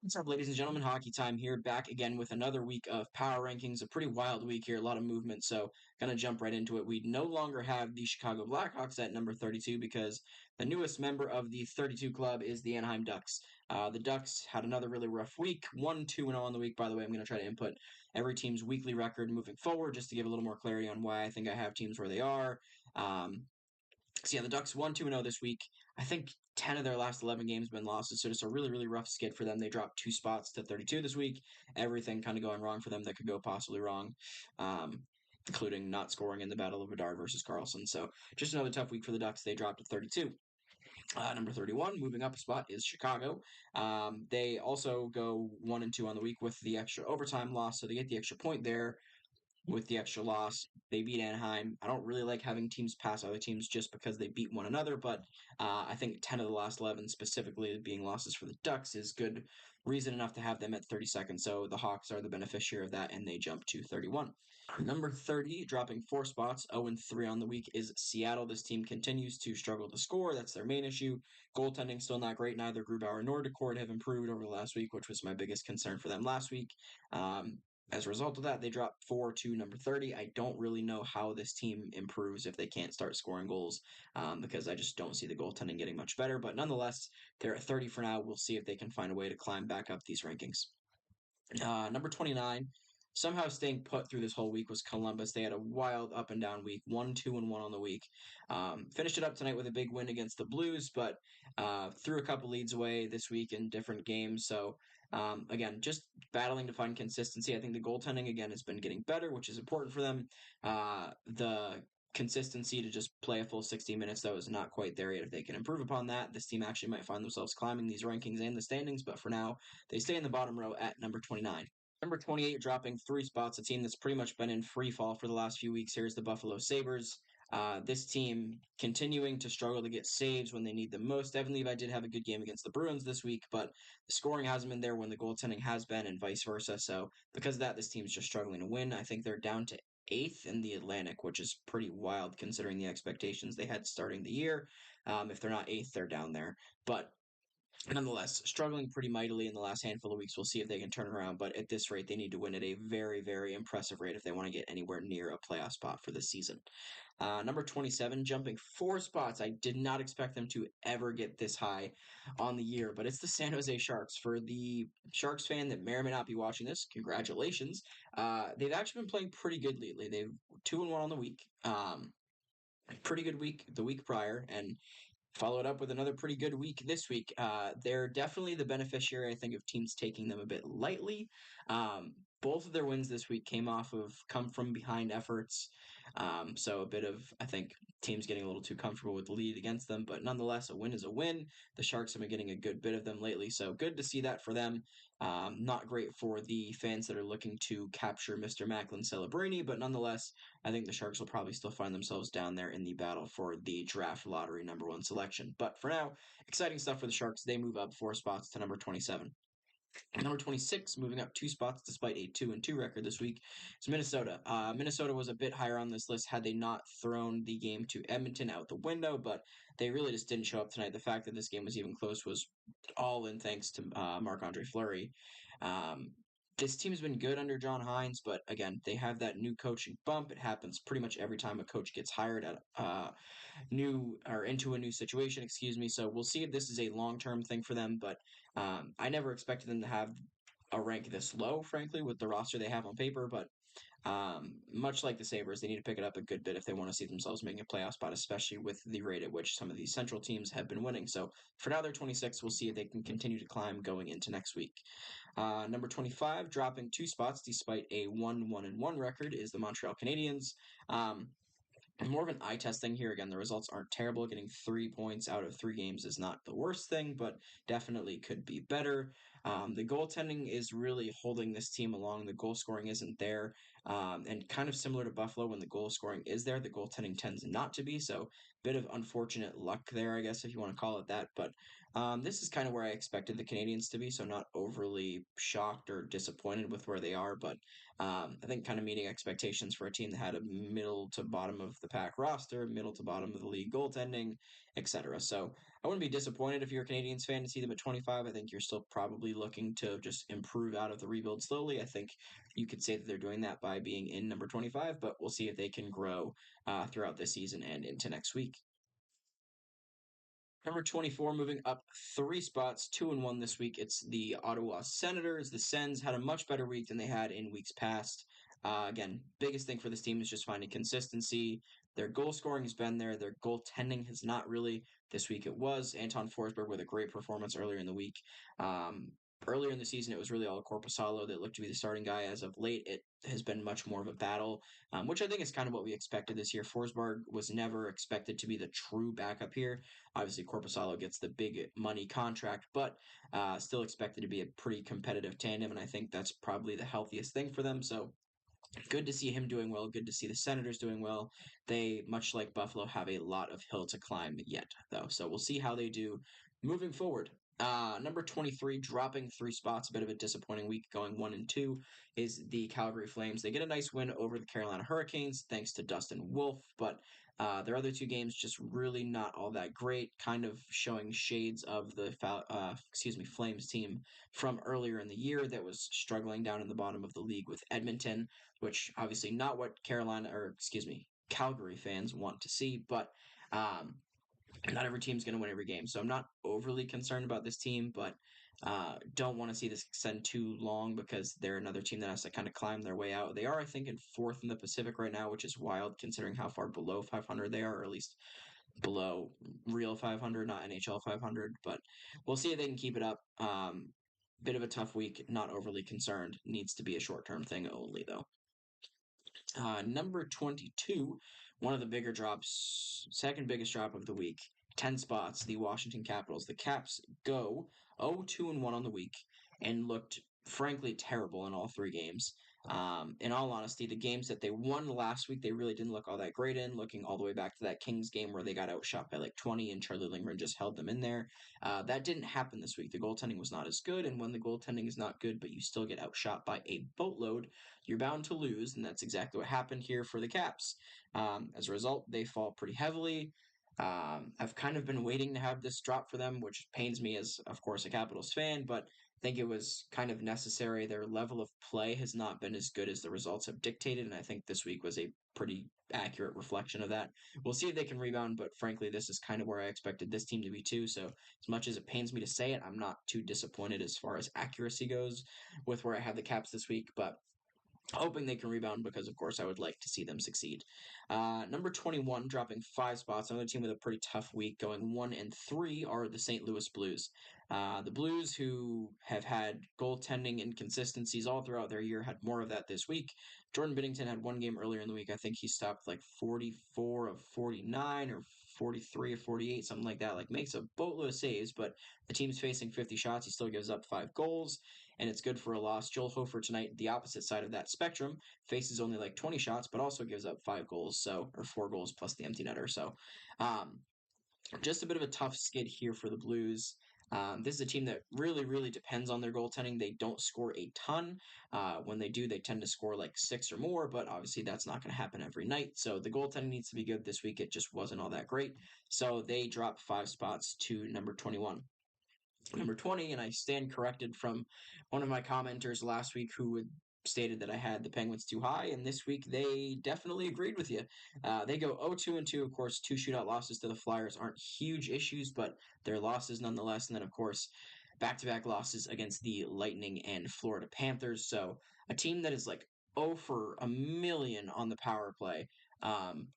What's up, ladies and gentlemen? Hockey time here, back again with another week of power rankings. A pretty wild week here, a lot of movement, so gonna jump right into it. We no longer have the Chicago Blackhawks at number 32 because the newest member of the 32 club is the Anaheim Ducks. The Ducks had another really rough week, 1-2-0 on the week. By the way, I'm gonna try to input every team's weekly record moving forward just to give a little more clarity on why I think I have teams where they are. So yeah, the Ducks 1-2-0 this week. I think 10 of their last 11 games have been losses, so just a really, really rough skid for them. They dropped 2 spots to 32 this week. Everything kind of going wrong for them that could go possibly wrong, including not scoring in the Battle of Bedard versus Carlson. So just another tough week for the Ducks. They dropped to 32. Number 31, moving up a spot, is Chicago. They also go 1-2 on the week with the extra overtime loss, so they get the extra point there with the extra loss. They beat Anaheim. I don't really like having teams pass other teams just because they beat one another, but I think 10 of the last 11, specifically being losses for the Ducks, is good reason enough to have them at 32nd. So the Hawks are the beneficiary of that, and they jump to 31. Number 30, dropping 4 spots, 0-3 on the week, is Seattle. This team continues to struggle to score. That's their main issue. Goaltending still not great. Neither Grubauer nor Decord have improved over the last week, which was my biggest concern for them last week. As a result of that, they dropped 4 to number 30. I don't really know how this team improves if they can't start scoring goals, because I just don't see the goaltending getting much better. But nonetheless, they're at 30 for now. We'll see if they can find a way to climb back up these rankings. Number 29, somehow staying put through this whole week, was Columbus. They had a wild up and down week, 1-2-1 on the week. Finished it up tonight with a big win against the Blues, but threw a couple leads away this week in different games. So again, just battling to find consistency. I think the goaltending again has been getting better, which is important for them. The consistency to just play a full 60 minutes, though, is not quite there yet. If they can improve upon that, this team actually might find themselves climbing these rankings and the standings. But for now, they stay in the bottom row at number 29. Number 28, dropping 3 spots, a team that's pretty much been in free fall for the last few weeks here, is the Buffalo Sabres. This team continuing to struggle to get saves when they need them most. Evan Levi did have a good game against the Bruins this week, but the scoring hasn't been there when the goaltending has been, and vice versa. So because of that, this team's just struggling to win. I think they're down to 8th in the Atlantic, which is pretty wild considering the expectations they had starting the year. If they're not 8th, they're down there. But nonetheless, struggling pretty mightily in the last handful of weeks. We'll see if they can turn around, but at this rate, they need to win at a very, very impressive rate if they want to get anywhere near a playoff spot for this season. Number 27, jumping 4 spots. I did not expect them to ever get this high on the year, but it's the San Jose Sharks. For the Sharks fan that may or may not be watching this, congratulations. They've actually been playing pretty good lately. They've 2-1 on the week. Pretty good week the week prior, and followed up with another pretty good week this week. They're definitely the beneficiary, I think, of teams taking them a bit lightly. Both of their wins this week came off of come from behind efforts. So a bit of, I think, teams getting a little too comfortable with the lead against them. But nonetheless, a win is a win. The Sharks have been getting a good bit of them lately. So good to see that for them. Not great for the fans that are looking to capture Mr. Macklin Celebrini, but nonetheless, I think the Sharks will probably still find themselves down there in the battle for the draft lottery #1 selection. But for now, exciting stuff for the Sharks. They move up 4 spots to number 27. Number 26, moving up 2 spots despite a 2-2 record this week, is Minnesota. Minnesota was a bit higher on this list had they not thrown the game to Edmonton out the window, but they really just didn't show up tonight. The fact that this game was even close was all in thanks to Marc-Andre Fleury. This team's been good under John Hines, but again, they have that new coaching bump. It happens pretty much every time a coach gets hired at new or into a new situation, excuse me. So we'll see if this is a long-term thing for them, but I never expected them to have a rank this low, frankly, with the roster they have on paper. But much like the Sabres, they need to pick it up a good bit if they want to see themselves making a playoff spot, especially with the rate at which some of these central teams have been winning. So for now, they're 26. We'll see if they can continue to climb going into next week. Number 25, dropping 2 spots despite a 1-1-1 record, is the Montreal Canadiens. More of an eye test thing here. Again, the results aren't terrible. Getting 3 points out of 3 games is not the worst thing, but definitely could be better. The goaltending is really holding this team along. The goal scoring isn't there. And kind of similar to Buffalo, when the goal scoring is there, the goaltending tends not to be. So, bit of unfortunate luck there, I guess, if you want to call it that. But This is kind of where I expected the Canadians to be, so not overly shocked or disappointed with where they are, but I think kind of meeting expectations for a team that had a middle to bottom of the pack roster, middle to bottom of the league goaltending, etc. So I wouldn't be disappointed if you're a Canadians fan to see them at 25. I think you're still probably looking to just improve out of the rebuild slowly. I think you could say that they're doing that by being in number 25, but we'll see if they can grow throughout this season and into next week. Number 24, moving up 3 spots, 2-1 this week. It's the Ottawa Senators. The Sens had a much better week than they had in weeks past. Again, biggest thing for this team is just finding consistency. Their goal scoring has been there. Their goaltending has not really. This week it was. Anton Forsberg with a great performance earlier in the week. Um, Earlier in the season, it was really all Corpusalo that looked to be the starting guy. As of late, it has been much more of a battle, which I think is kind of what we expected this year. Forsberg was never expected to be the true backup here. Obviously, Corpusalo gets the big money contract, but still expected to be a pretty competitive tandem, and I think that's probably the healthiest thing for them. So good to see him doing well. Good to see the Senators doing well. They, much like Buffalo, have a lot of hill to climb yet, though. So we'll see how they do moving forward. Number 23, dropping 3 spots, a bit of a disappointing week, going 1-2, is the Calgary Flames. They get a nice win over the Carolina Hurricanes, thanks to Dustin Wolf, but their other 2 games just really not all that great, kind of showing shades of the Flames team from earlier in the year that was struggling down in the bottom of the league with Edmonton, which obviously not what Calgary fans want to see, but um, not every team's going to win every game. So I'm not overly concerned about this team, but don't want to see this extend too long because they're another team that has to kind of climb their way out. They are, I think, in fourth in the Pacific right now, which is wild considering how far below 500 they are, or at least below real 500, not NHL 500. But we'll see if they can keep it up. Bit of a tough week, not overly concerned. Needs to be a short term thing only, though. Number 22, one of the bigger drops, second biggest drop of the week, 10 spots, the Washington Capitals. The Caps go 0-2-1 on the week and looked frankly terrible in all 3 games. In all honesty, the games that they won last week, they really didn't look all that great in, looking all the way back to that Kings game where they got outshot by like 20 and Charlie Lindgren just held them in there. That didn't happen this week. The goaltending was not as good, and when the goaltending is not good, but you still get outshot by a boatload, you're bound to lose, and that's exactly what happened here for the Caps. As a result, they fall pretty heavily. I've kind of been waiting to have this drop for them, which pains me as, of course, a Capitals fan, but I think it was kind of necessary. Their level of play has not been as good as the results have dictated, and I think this week was a pretty accurate reflection of that. We'll see if they can rebound, but frankly, this is kind of where I expected this team to be too. So, as much as it pains me to say it, I'm not too disappointed as far as accuracy goes with where I have the Caps this week, but hoping they can rebound because, of course, I would like to see them succeed. Number 21, dropping 5 spots. Another team with a pretty tough week, going 1-3, are the St. Louis Blues. The Blues, who have had goaltending inconsistencies all throughout their year, had more of that this week. Jordan Binnington had 1 game earlier in the week. I think he stopped like 44 of 49 or 43 or 48, something like that. Like makes a boatload of saves, but the team's facing 50 shots. He still gives up 5 goals, and it's good for a loss. Joel Hofer tonight, the opposite side of that spectrum, faces only like 20 shots, but also gives up 5 goals, or 4 goals plus the empty netter. So, um, just a bit of a tough skid here for the Blues. This is a team that really, really depends on their goaltending. They don't score a ton. When they do, they tend to score like 6 or more, but obviously that's not going to happen every night. So the goaltending needs to be good this week. It just wasn't all that great. So they dropped 5 spots to number 21. Number 20, and I stand corrected from one of my commenters last week who had stated that I had the Penguins too high, and this week they definitely agreed with you. They go 0-2-2. Of course, 2 shootout losses to the Flyers aren't huge issues, but they're losses nonetheless. And then, of course, back-to-back losses against the Lightning and Florida Panthers. So a team that is like 0 for a million on the power play.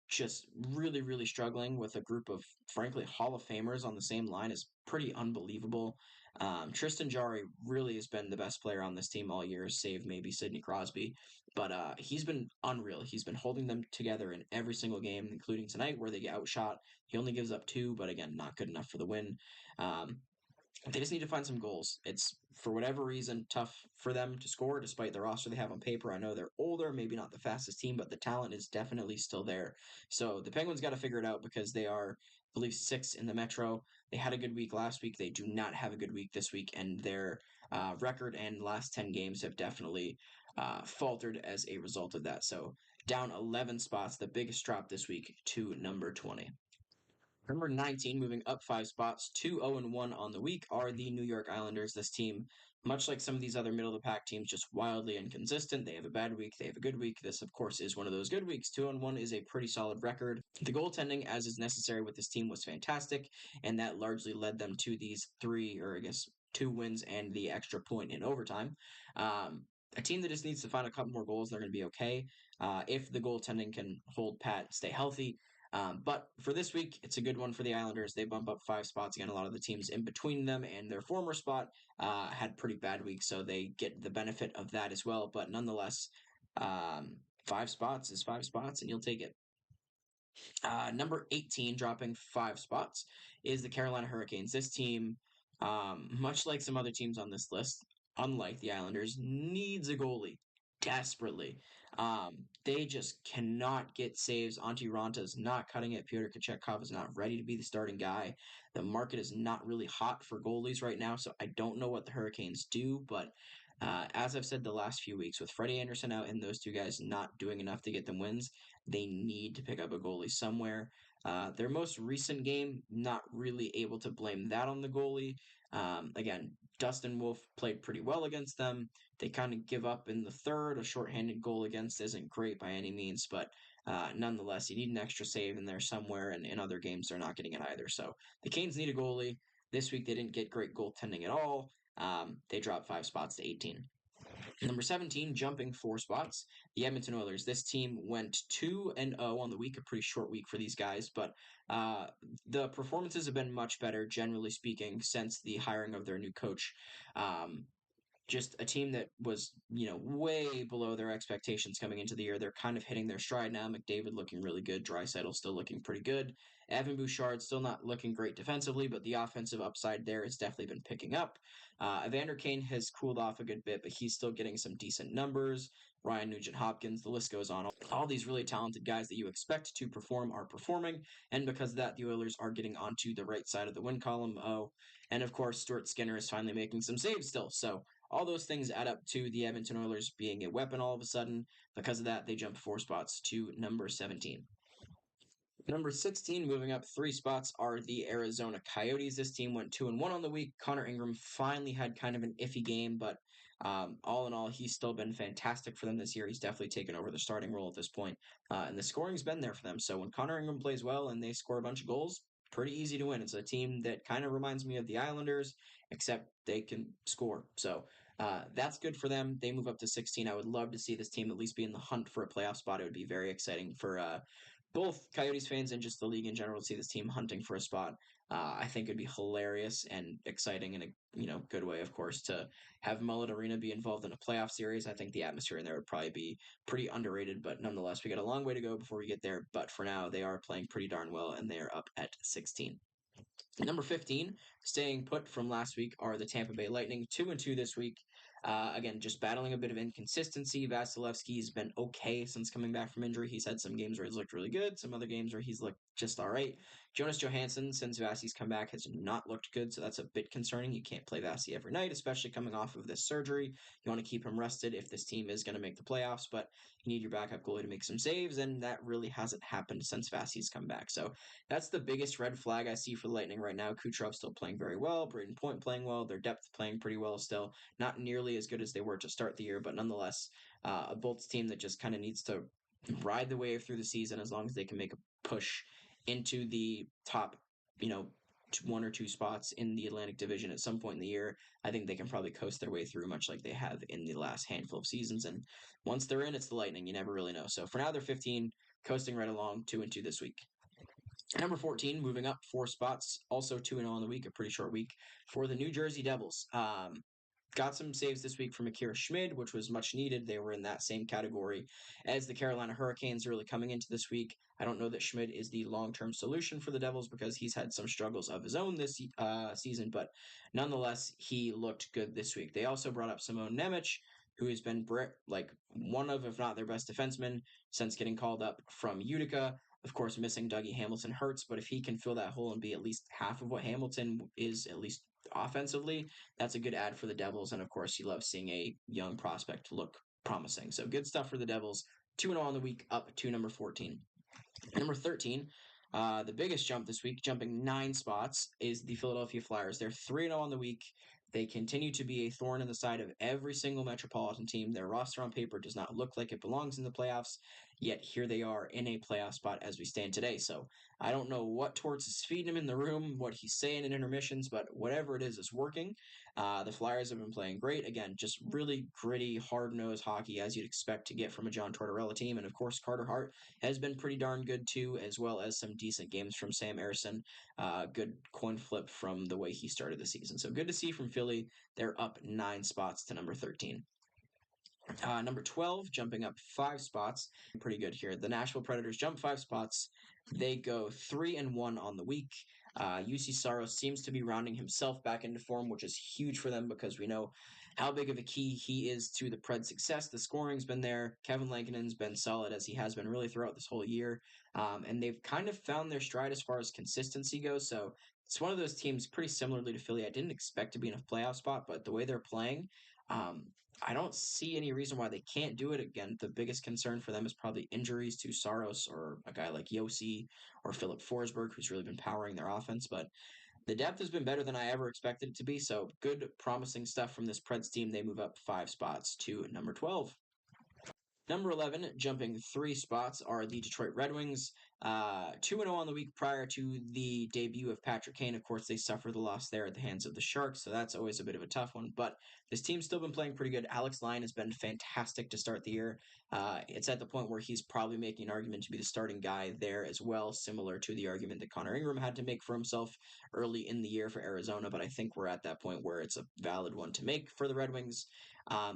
Just really, really struggling with a group of, frankly, Hall of Famers on the same line is pretty unbelievable. Tristan Jarry really has been the best player on this team all year, save maybe Sidney Crosby. But he's been unreal. He's been holding them together in every single game, including tonight where they get outshot. He only gives up 2, but again, not good enough for the win. Um, they just need to find some goals. It's, for whatever reason, tough for them to score despite the roster they have on paper. I know they're older, maybe not the fastest team, but the talent is definitely still there. So the Penguins got to figure it out because they are believe 6 in the Metro. They had a good week last week. They do not have a good week this week, and their record and last 10 games have definitely faltered as a result of that. So down 11 spots, the biggest drop this week to number 20. Number 19, moving up 5 spots, 2-0-1 on the week, are the New York Islanders. This team, much like some of these other middle of the pack teams, just wildly inconsistent. They have a bad week, they have a good week. This, of course, is one of those good weeks. 2-1 is a pretty solid record. The goaltending, as is necessary with this team, was fantastic, and that largely led them to these three, or I guess 2 wins and the extra point in overtime. A team that just needs to find a couple more goals, they're going to be okay. If the goaltending can hold pat, stay healthy, but for this week, it's a good one for the Islanders. They bump up 5 spots. Again, a lot of the teams in between them and their former spot had pretty bad weeks, so they get the benefit of that as well. But nonetheless, 5 spots is 5 spots, and you'll take it. Number 18, dropping 5 spots, is the Carolina Hurricanes. This team, much like some other teams on this list, unlike the Islanders, needs a goalie desperately. They just cannot get saves. Antti Ranta is not cutting it. Pyotr Kochetkov is not ready to be the starting guy. The market is not really hot for goalies right now, so I don't know what the Hurricanes do, but as I've said the last few weeks, with Freddie Anderson out and those two guys not doing enough to get them wins, they need to pick up a goalie somewhere. Their most recent game, not really able to blame that on the goalie. Again, Dustin Wolf played pretty well against them. They kind of give up in the third. A shorthanded goal against isn't great by any means, but nonetheless, you need an extra save in there somewhere, and in other games, they're not getting it either. So the Canes need a goalie. This week, they didn't get great goaltending at all. They dropped 5 spots to 18. Number 17, jumping 4 spots, the Edmonton Oilers. This team went 2-0 on the week, a pretty short week for these guys, but the performances have been much better, generally speaking, since the hiring of their new coach. Just a team that was, way below their expectations coming into the year. They're kind of hitting their stride now. McDavid looking really good. Draisaitl still looking pretty good. Evan Bouchard still not looking great defensively, but the offensive upside there has definitely been picking up. Evander Kane has cooled off a good bit, but he's still getting some decent numbers. Ryan Nugent-Hopkins, the list goes on. All these really talented guys that you expect to perform are performing, and because of that, the Oilers are getting onto the right side of the win column. Oh, and of course, Stuart Skinner is finally making some saves still. So all those things add up to the Edmonton Oilers being a weapon all of a sudden. Because of that, they jump 4 spots to number 17. Number 16, moving up 3 spots, are the Arizona Coyotes. This team went 2-1 on the week. Connor Ingram finally had kind of an iffy game, but all in all, he's still been fantastic for them this year. He's definitely taken over the starting role at this point, and the scoring's been there for them. So when Connor Ingram plays well and they score a bunch of goals, pretty easy to win. It's a team that kind of reminds me of the Islanders, except they can score. So that's good for them. They move up to 16. I would love to see this team at least be in the hunt for a playoff spot. It would be very exciting for both Coyotes fans and just the league in general to see this team hunting for a spot. I think it'd be hilarious and exciting in a good way, of course, to have Mullet Arena be involved in a playoff series. I think the atmosphere in there would probably be pretty underrated, but nonetheless, we got a long way to go before we get there. But for now, they are playing pretty darn well, and they are up at 16. Number 15, staying put from last week, are the Tampa Bay Lightning, 2-2 this week. Again, just battling a bit of inconsistency. Vasilevsky's been okay since coming back from injury. He's had some games where he's looked really good, some other games where he's looked just all right. Jonas Johansson, since Vasi's come back, has not looked good, so that's a bit concerning. You can't play Vasi every night, especially coming off of this surgery. You want to keep him rested if this team is going to make the playoffs, but you need your backup goalie to make some saves, and that really hasn't happened since Vasi's come back. So that's the biggest red flag I see for the Lightning right now. Kucherov still playing very well, Braden Point playing well, their depth playing pretty well still. Not nearly as good as they were to start the year, but nonetheless, a Bolts team that just kind of needs to ride the wave through the season as long as they can make a push into the top, 1 or 2 spots in the Atlantic Division at some point in the year. I think they can probably coast their way through, much like they have in the last handful of seasons. And once they're in, it's the Lightning. You never really know. So for now, they're 15, coasting right along, 2-2 this week. Number 14, moving up 4 spots, also 2-0 on the week, a pretty short week for the New Jersey Devils. Got some saves this week from Akira Schmid, which was much needed. They were in that same category as the Carolina Hurricanes early coming into this week. I don't know that Schmid is the long-term solution for the Devils because he's had some struggles of his own this season, but nonetheless, he looked good this week. They also brought up Simone Nemec, who has been one of, if not their best defenseman since getting called up from Utica. Of course, missing Dougie Hamilton hurts, but if he can fill that hole and be at least half of what Hamilton is, at least offensively, that's a good add for the Devils. And of course, you love seeing a young prospect look promising. So good stuff for the Devils. 2-0 on the week, up to number 14. Number 13, the biggest jump this week, jumping 9 spots, is the Philadelphia Flyers. They're 3-0 on the week. They continue to be a thorn in the side of every single Metropolitan team. Their roster on paper does not look like it belongs in the playoffs, yet here they are in a playoff spot as we stand today. So I don't know what Torts is feeding him in the room, what he's saying in intermissions, but whatever it is working. The Flyers have been playing great. Again, just really gritty, hard-nosed hockey as you'd expect to get from a John Tortorella team. And of course, Carter Hart has been pretty darn good too, as well as some decent games from Sam Ersson. Good coin flip from the way he started the season. So good to see from Philly. They're up 9 spots to number 13. Number 12, jumping up 5 spots. Pretty good here. The Nashville Predators jump 5 spots. They go 3-1 on the week. UC Saros seems to be rounding himself back into form, which is huge for them because we know how big of a key he is to the Preds' success. The scoring's been there. Kevin Lankinen's been solid as he has been really throughout this whole year. And they've kind of found their stride as far as consistency goes. So it's one of those teams pretty similarly to Philly. I didn't expect to be in a playoff spot, but the way they're playing, um, I don't see any reason why they can't do it. Again, the biggest concern for them is probably injuries to Saros or a guy like Yossi or Philip Forsberg, who's really been powering their offense. But the depth has been better than I ever expected it to be. So good, promising stuff from this Preds team. They move up 5 spots to number 12. Number 11, jumping 3 spots, are the Detroit Red Wings. 2-0 on the week prior to the debut of Patrick Kane. Of course, they suffered the loss there at the hands of the Sharks, so that's always a bit of a tough one. But this team's still been playing pretty good. Alex Lyon has been fantastic to start the year. It's at the point where he's probably making an argument to be the starting guy there as well, similar to the argument that Connor Ingram had to make for himself early in the year for Arizona. But I think we're at that point where it's a valid one to make for the Red Wings.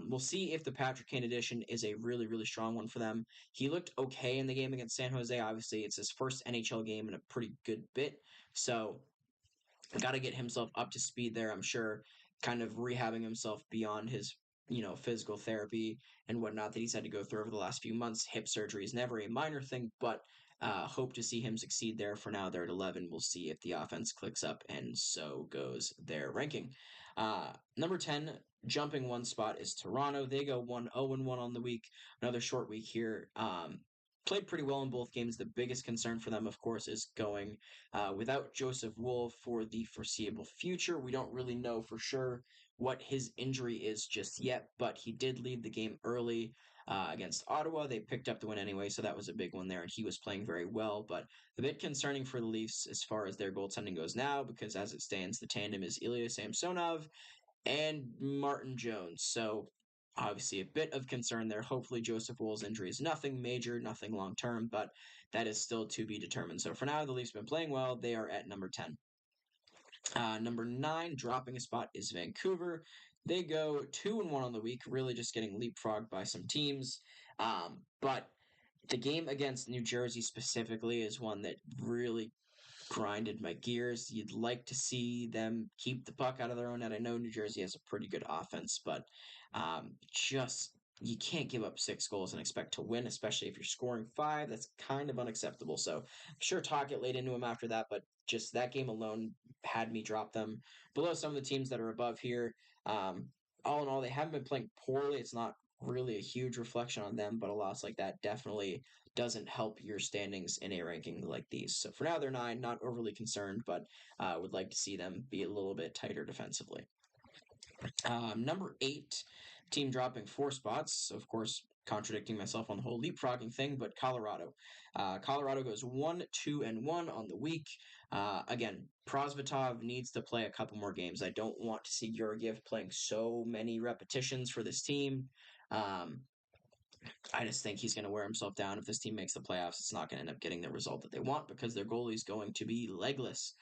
We'll see if the Patrick Kane edition is a really, really strong one for them. He looked okay in the game against San Jose. Obviously, it's his first NHL game in a pretty good bit. So, got to get himself up to speed there, I'm sure, kind of rehabbing himself beyond his, physical therapy and whatnot that he's had to go through over the last few months. Hip surgery is never a minor thing, but hope to see him succeed there. For now, they're at 11. We'll see if the offense clicks up, and so goes their ranking. Number 10, jumping 1 spot, is Toronto. They go 1-0-1 on the week. Another short week here. Played pretty well in both games. The biggest concern for them, of course, is going without Joseph Woll for the foreseeable future. We don't really know for sure what his injury is just yet, but he did leave the game early against Ottawa. They picked up the win anyway, so that was a big one there, and he was playing very well. But a bit concerning for the Leafs as far as their goaltending goes now, because as it stands, the tandem is Ilya Samsonov and Martin Jones. So obviously a bit of concern there. Hopefully Joseph Woll's injury is nothing major, nothing long term, but that is still to be determined. So for now, the Leafs have been playing well. They are at number 10. Number 9, dropping a spot, is Vancouver. They go 2-1 on the week, really just getting leapfrogged by some teams. But the game against New Jersey specifically is one that really grinded my gears. You'd like to see them keep the puck out of their own net. I know New Jersey has a pretty good offense, but just you can't give up 6 goals and expect to win, especially if you're scoring 5. That's kind of unacceptable. So I'm sure Tocchet laid into him after that, but just that game alone had me drop them below some of the teams that are above here. All in all, they haven't been playing poorly. It's not really a huge reflection on them, but a loss like that definitely doesn't help your standings in a ranking like these. So for now, they're 9, not overly concerned, but would like to see them be a little bit tighter defensively. Number 8, team dropping 4 spots. Of course, contradicting myself on the whole leapfrogging thing, but Colorado. Colorado goes 1-2-1 on the week. Again, Prosvetov needs to play a couple more games. I don't want to see Georgiev playing so many repetitions for this team. I just think he's going to wear himself down. If this team makes the playoffs, it's not going to end up getting the result that they want because their goalie's going to be legless.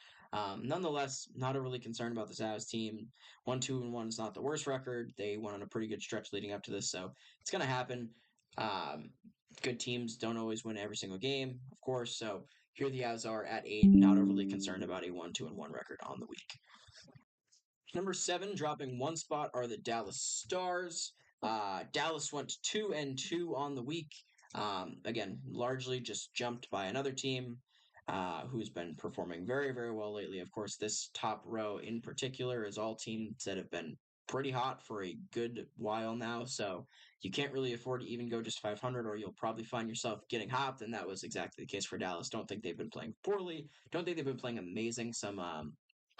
Nonetheless, not overly concerned about this Avs team. 1-2-1 is not the worst record. They went on a pretty good stretch leading up to this, so it's going to happen. Good teams don't always win every single game, of course, so here the Avs are at 8, not overly concerned about a 1-2-1 record on the week. Number 7, dropping 1 spot, are the Dallas Stars. Dallas went 2-2 on the week. Again, largely just jumped by another team who's been performing very, very well lately. Of course, this top row in particular is all teams that have been pretty hot for a good while now. So you can't really afford to even go just 500, or you'll probably find yourself getting hopped. And that was exactly the case for Dallas. Don't think they've been playing poorly. Don't think they've been playing amazing. Some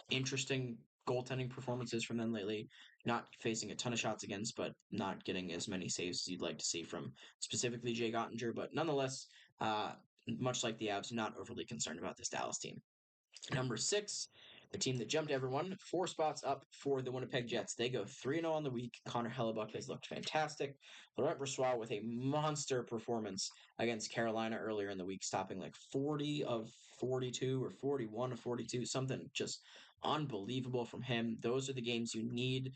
interesting goaltending performances from them lately. Not facing a ton of shots against, but not getting as many saves as you'd like to see from specifically Jay Ottinger. But nonetheless, uh, much like the Avs, not overly concerned about this Dallas team. Number 6, the team that jumped everyone, 4 spots up for the Winnipeg Jets. They go 3-0 on the week. Connor Hellebuck has looked fantastic. Laurent Brossoit with a monster performance against Carolina earlier in the week, stopping like 40 of 42 or 41 of 42, something just unbelievable from him. Those are the games you need.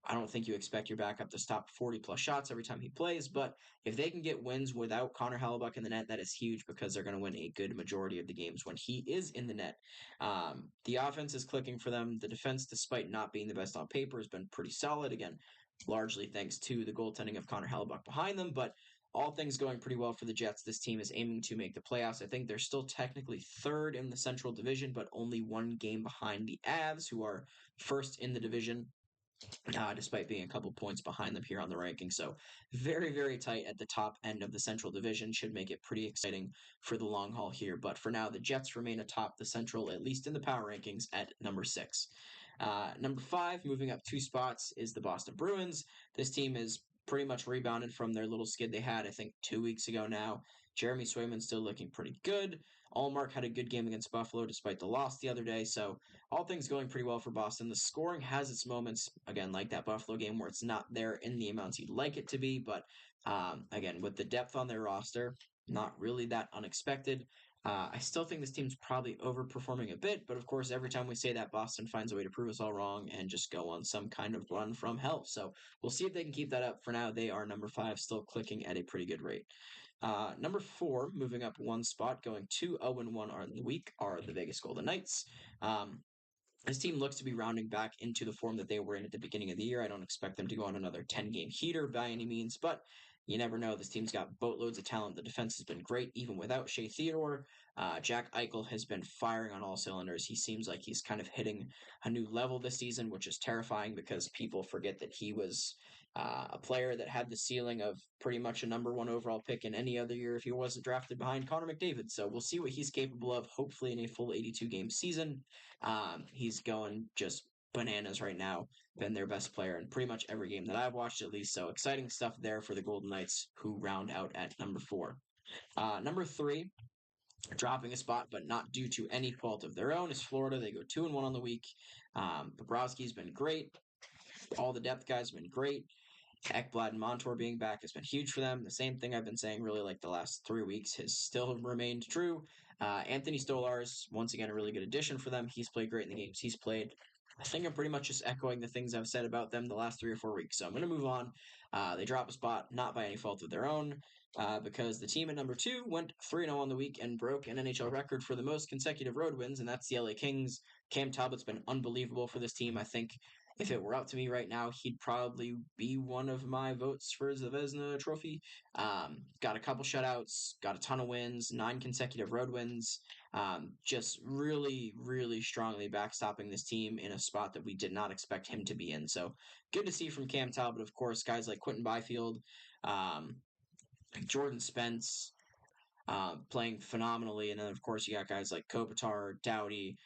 I don't think you expect your backup to stop 40 plus shots every time he plays, but if they can get wins without Connor Hellebuck in the net, that is huge because they're going to win a good majority of the games when he is in the net. The offense is clicking for them. The defense, despite not being the best on paper, has been pretty solid. Again, largely thanks to the goaltending of Connor Hellebuck behind them, but all things going pretty well for the Jets. This team is aiming to make the playoffs. I think they're still technically third in the Central Division, but only one game behind the Avs, who are first in the division despite being a couple points behind them here on the ranking. So very, very tight at the top end of the Central Division. Should make it pretty exciting for the long haul here. But for now, the Jets remain atop the Central, at least in the power rankings, at number 6. Number 5, moving up 2 spots, is the Boston Bruins. This team is pretty much rebounded from their little skid they had, I think, 2 weeks ago now. Jeremy Swayman's still looking pretty good. Allmark had a good game against Buffalo despite the loss the other day. So all things going pretty well for Boston. The scoring has its moments, again, like that Buffalo game where it's not there in the amounts you'd like it to be. But again, with the depth on their roster, not really that unexpected. I still think this team's probably overperforming a bit, but of course, every time we say that, Boston finds a way to prove us all wrong and just go on some kind of run from hell. So we'll see if they can keep that up. For now, they are number 5, still clicking at a pretty good rate. Number 4, moving up 1 spot, going 2-0-1 on the week, are the Vegas Golden Knights. This team looks to be rounding back into the form that they were in at the beginning of the year. I don't expect them to go on another 10-game heater by any means, but you never know. This team's got boatloads of talent. The defense has been great, even without Shea Theodore. Jack Eichel has been firing on all cylinders. He seems like he's kind of hitting a new level this season, which is terrifying because people forget that he was a player that had the ceiling of pretty much a number 1 overall pick in any other year if he wasn't drafted behind Connor McDavid. So we'll see what he's capable of, hopefully in a full 82-game season. He's going just bananas right now. Been their best player in pretty much every game that I've watched, at least. So exciting stuff there for the Golden Knights, who round out at number 4. Number 3, dropping a spot, but not due to any fault of their own, is Florida. They go 2-1 on the week. Bobrovsky's been great. All the depth guys have been great. Ekblad and Montour being back has been huge for them. The same thing I've been saying really like the last 3 weeks has still remained true. Anthony Stolarz, once again, a really good addition for them. He's played great in the games he's played. I think I'm pretty much just echoing the things I've said about them the last 3 or 4 weeks. So I'm going to move on. They drop a spot, not by any fault of their own, because the team at number 2 went 3-0 on the week and broke an NHL record for the most consecutive road wins, and that's the LA Kings. Cam Talbot's been unbelievable for this team. I think if it were up to me right now, he'd probably be one of my votes for the Vezina Trophy. Got a couple shutouts, got a ton of wins, 9 consecutive road wins. Just really, really strongly backstopping this team in a spot that we did not expect him to be in. So good to see from Cam Talbot, of course, guys like Quentin Byfield, Jordan Spence, playing phenomenally. And then, of course, you got guys like Kopitar, Doughty,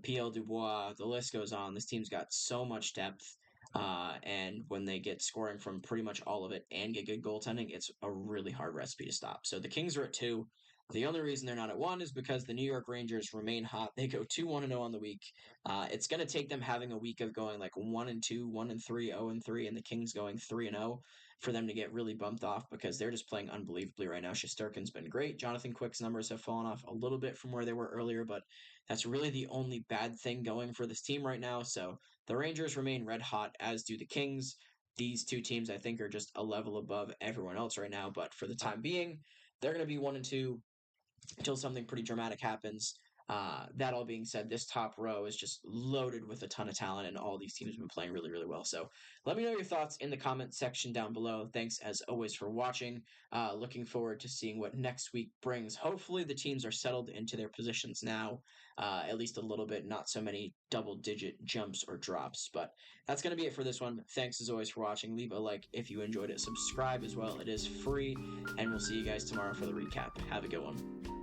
PL Dubois. The list goes on. This team's got so much depth. And when they get scoring from pretty much all of it and get good goaltending, it's a really hard recipe to stop. So the Kings are at 2. The only reason they're not at 1 is because the New York Rangers remain hot. They go 2-1-0 on the week. It's going to take them having a week of going like 1-2, 1-3, 0-3, and the Kings going 3-0 for them to get really bumped off because they're just playing unbelievably right now. Shesterkin's been great. Jonathan Quick's numbers have fallen off a little bit from where they were earlier, but that's really the only bad thing going for this team right now. So the Rangers remain red hot, as do the Kings. These 2 teams, I think, are just a level above everyone else right now. But for the time being, they're going to be 1-2 until something pretty dramatic happens. That all being said, this top row is just loaded with a ton of talent, and all these teams have been playing really, really well. So let me know your thoughts in the comment section down below. Thanks as always for watching. Looking forward to seeing what next week brings. Hopefully, the teams are settled into their positions now, at least a little bit, not so many double-digit jumps or drops. But that's going to be it for this one. Thanks as always for watching. Leave a like if you enjoyed it. Subscribe as well. It is free, and we'll see you guys tomorrow for the recap. Have a good one.